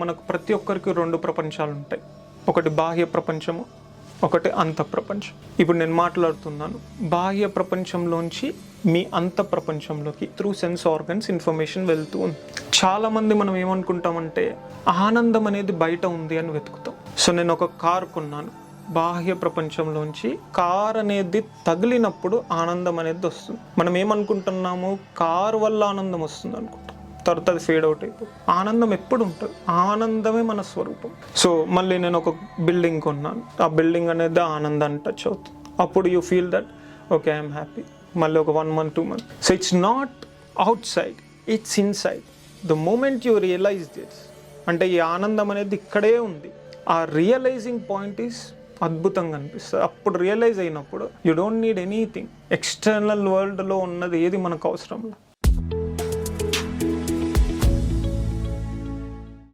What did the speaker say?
మనకు ప్రతి ఒక్కరికి రెండు ప్రపంచాలు ఉంటాయి. ఒకటి బాహ్య ప్రపంచము, ఒకటి అంత ప్రపంచం. ఇప్పుడు నేను మాట్లాడుతున్నాను బాహ్య ప్రపంచంలోంచి మీ అంత ప్రపంచంలోకి త్రూ సెన్స్ ఆర్గన్స్ ఇన్ఫర్మేషన్ వెళ్తూ ఉంది. చాలామంది మనం ఏమనుకుంటామంటే ఆనందం అనేది బయట ఉంది అని వెతుకుతాం. సో నేను ఒక కారు కొన్నాను, బాహ్య ప్రపంచంలోంచి కార్ అనేది తగిలినప్పుడు ఆనందం అనేది వస్తుంది. మనం ఏమనుకుంటున్నాము కారు వల్ల ఆనందం వస్తుంది అనుకుంటాం, తర్వాత అది ఫేడ్ అవుట్ అయిపోతుంది. ఆనందం ఎప్పుడు ఉంటుంది, ఆనందమే మన స్వరూపం. సో మళ్ళీ నేను ఒక బిల్డింగ్ కొన్నాను, ఆ బిల్డింగ్ అనేది ఆనందాన్ని టచ్ అవుతుంది. అప్పుడు you feel that okay I'm happy. మళ్ళీ ఒక 1 month 2 months. So it's not outside, it's inside. The moment you realise this, అంటే ఈ ఆనందం అనేది ఇక్కడే ఉంది. ఆ రియలైజింగ్ పాయింట్ ఈస్ అద్భుతంగా అనిపిస్తుంది. అప్పుడు రియలైజ్ అయినప్పుడు you don't need anything. External వరల్డ్లో ఉన్నది ఏది మనకు అవసరం లేదు.